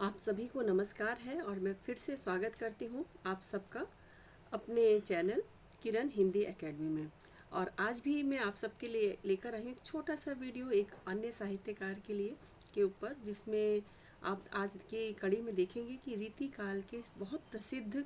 आप सभी को नमस्कार है और मैं फिर से स्वागत करती हूँ आप सबका अपने चैनल किरण हिंदी एकेडमी में। और आज भी मैं आप सबके लिए लेकर आई हूँ एक छोटा सा वीडियो एक अन्य साहित्यकार के लिए के ऊपर, जिसमें आप आज के कड़ी में देखेंगे कि रीति काल के बहुत प्रसिद्ध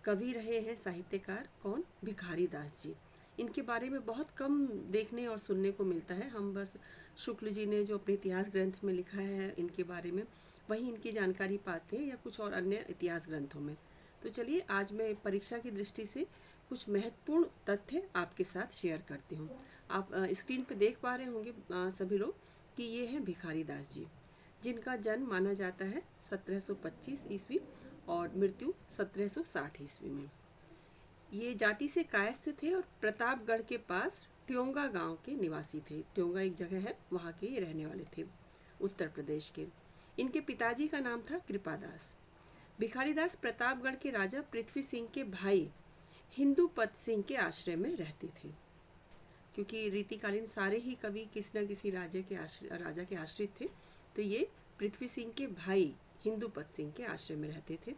कवि रहे हैं साहित्यकार कौन, भिखारी दास जी। इनके बारे में बहुत कम देखने और सुनने को मिलता है। हम बस शुक्ल जी ने जो अपने इतिहास ग्रंथ में लिखा है इनके बारे में, वही इनकी जानकारी पाते हैं या कुछ और अन्य इतिहास ग्रंथों में। तो चलिए आज मैं परीक्षा की दृष्टि से कुछ महत्वपूर्ण तथ्य आपके साथ शेयर करती हूँ। आप स्क्रीन पे देख पा रहे होंगे सभी लोग कि ये हैं भिखारी दास जी, जिनका जन्म माना जाता है 1725 ईस्वी और मृत्यु 1760 ईस्वी में। ये जाति से कायस्थ थे और प्रतापगढ़ के पास ट्योंगा गांव के निवासी थे। ट्योंगा एक जगह है, वहाँ के ये रहने वाले थे, उत्तर प्रदेश के। इनके पिताजी का नाम था कृपादास। भिखारी दास प्रतापगढ़ के राजा पृथ्वी सिंह के भाई हिंदूपत सिंह के आश्रय में रहते थे। क्योंकि रीतिकालीन सारे ही कवि किसी न किसी राजा के आश्रित थे, तो ये पृथ्वी सिंह के भाई हिंदूपत सिंह के आश्रय में रहते थे।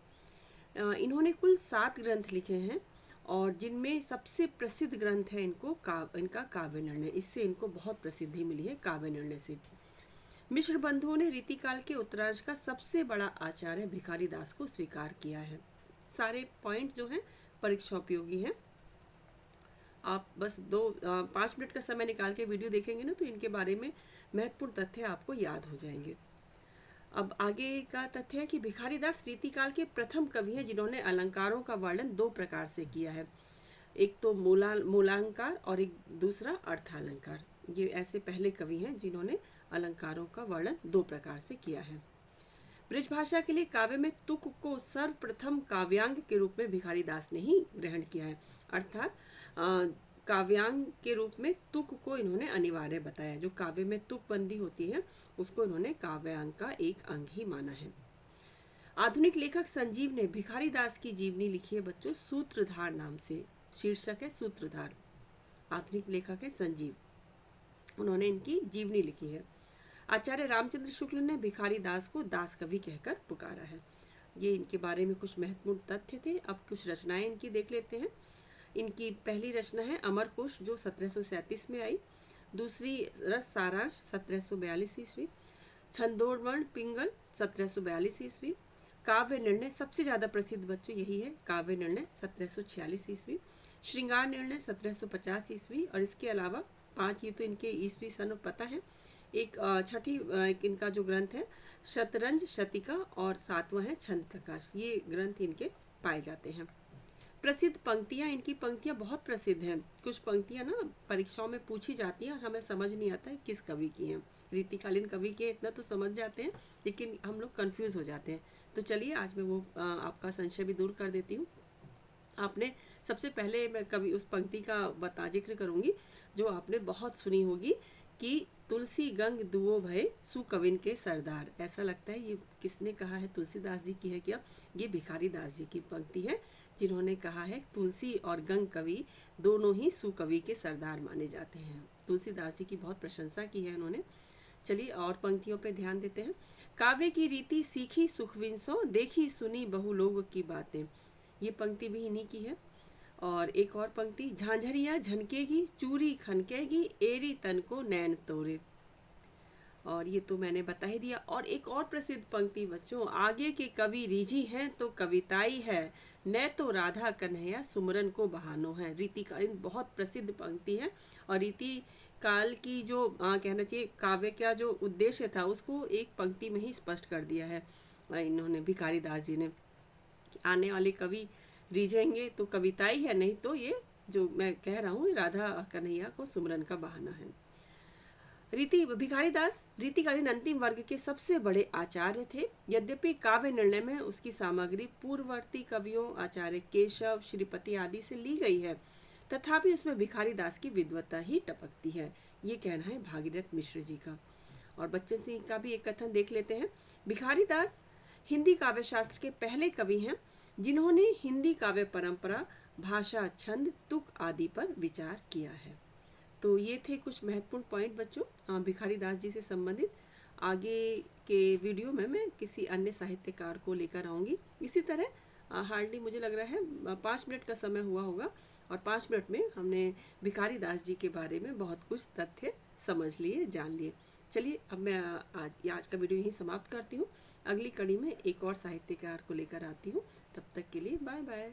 इन्होंने कुल 7 ग्रंथ लिखे हैं और जिनमें सबसे प्रसिद्ध ग्रंथ है इनका काव्य निर्णय। इससे इनको बहुत प्रसिद्धि मिली है, काव्य निर्णय से। मिश्र बंधुओं ने रीतिकाल के उत्तरार्ध का सबसे बड़ा आचार्य भिखारी दास को स्वीकार किया है। सारे पॉइंट जो हैं परीक्षा उपयोगी हैं। आप बस 5 मिनट का समय निकाल के वीडियो देखेंगे ना, तो इनके बारे में महत्वपूर्ण तथ्य आपको याद हो जाएंगे। अब आगे का तथ्य है कि भिखारी दास रीतिकाल के प्रथम कवि हैं जिन्होंने अलंकारों का वर्णन 2 प्रकार से किया है। एक तो मूलालंकार और एक दूसरा अर्थालंकार। ये ऐसे पहले कवि हैं जिन्होंने अलंकारों का वर्णन 2 प्रकार से किया है। ब्रजभाषा के लिए काव्य में तुक को सर्वप्रथम काव्यांग के रूप में भिखारी दास ने ही ग्रहण किया है। अर्थात काव्यांग के रूप में तुक को इन्होंने अनिवार्य बताया। जो काव्य में तुक बंदी होती है उसको इन्होंने काव्यांग का एक अंग ही माना है। आधुनिक लेखक संजीव ने भिखारी दास की जीवनी लिखी है बच्चों, सूत्रधार नाम से। शीर्षक है सूत्रधार। आधुनिक लेखक है संजीव, उन्होंने इनकी जीवनी लिखी है। आचार्य रामचंद्र शुक्ल ने भिखारी दास को दास कवि कहकर पुकारा है। ये इनके बारे में कुछ महत्वपूर्ण तथ्य थे। अब कुछ रचनाएं इनकी देख लेते हैं। इनकी पहली रचना है अमरकोश, जो 1737 में आई। दूसरी रस सारांश 1742 ईस्वी। छंदोवर्ण पिंगल 1742 ईस्वी। काव्य निर्णय सबसे ज़्यादा प्रसिद्ध बच्चों यही है, काव्य निर्णय 1746 ईस्वी। श्रृंगार निर्णय 1750 ईस्वी। और इसके अलावा 5 ये तो इनके ईस्वी सन पता है। एक छठी इनका जो ग्रंथ है शतरंज शतिका, और 7वां है छंद प्रकाश। ये ग्रंथ इनके पाए जाते हैं। प्रसिद्ध पंक्तियाँ, इनकी पंक्तियाँ बहुत प्रसिद्ध हैं। कुछ पंक्तियाँ ना परीक्षाओं में पूछी जाती हैं और हमें समझ नहीं आता है किस कवि की हैं। रीतिकालीन कवि के इतना तो समझ जाते हैं, लेकिन हम लोग कंफ्यूज हो जाते हैं। तो चलिए आज मैं वो आपका संशय भी दूर कर देती हूँ। आपने सबसे पहले मैं कवि उस पंक्ति का जिक्र करूँगी जो आपने बहुत सुनी होगी कि तुलसी गंग दुओ भय सुकविन के सरदार। ऐसा लगता है ये किसने कहा है, तुलसीदास जी की है क्या? ये भिखारी दास जी की पंक्ति है, जिन्होंने कहा है तुलसी और गंग कवि दोनों ही सुकवि के सरदार माने जाते हैं। तुलसीदास जी की बहुत प्रशंसा की है उन्होंने। चलिए और पंक्तियों पे ध्यान देते हैं। काव्य की रीति सीखी सुखविंसों, देखी सुनी बहु लोग की बातें। ये पंक्ति भी इन्हीं की है। और एक और पंक्ति, झांझरिया झनकेगी चूरी खनकेगी एरी तन को नैन तोरे। और ये तो मैंने बता ही दिया। और एक और प्रसिद्ध पंक्ति बच्चों, आगे के कवि रीझी हैं तो कविताई है, न तो राधा कन्हैया सुमरन को बहानो है। रीतिकालीन बहुत प्रसिद्ध पंक्ति है। और रीति काल की जो कहना चाहिए काव्य का जो उद्देश्य था उसको एक पंक्ति में ही स्पष्ट कर दिया है इन्होंने, भिखारी दास जी ने। आने वाले कवि रीझेंगे तो कविताई है, नहीं तो ये जो मैं कह रहा हूँ राधा कन्हैया को सुमरन का बहाना है। भिखारी दास रीतिकालीन अंतिम वर्ग के सबसे बड़े आचार्य थे। यद्यपि काव्य निर्णय में उसकी सामग्री पूर्ववर्ती कवियों आचार्य केशव, श्रीपति आदि से ली गई है, तथापि उसमें भिखारी दास की विद्वत्ता ही टपकती है। ये कहना है भागीरथ मिश्र जी का। और बच्चन सिंह का भी एक कथन देख लेते हैं। भिखारी दास हिंदी काव्य शास्त्र के पहले कवि हैं जिन्होंने हिंदी काव्य परंपरा, भाषा, छंद, तुक आदि पर विचार किया है। तो ये थे कुछ महत्वपूर्ण पॉइंट बच्चों भिखारी दास जी से संबंधित। आगे के वीडियो में मैं किसी अन्य साहित्यकार को लेकर आऊँगी। इसी तरह हार्डली मुझे लग रहा है 5 मिनट का समय हुआ होगा और 5 मिनट में हमने भिखारी दास जी के बारे में बहुत कुछ तथ्य समझ लिए, जान लिए। चलिए अब मैं आज का वीडियो यहीं समाप्त करती हूँ। अगली कड़ी में एक और साहित्यकार को लेकर आती हूँ। तब तक के लिए बाय बाय।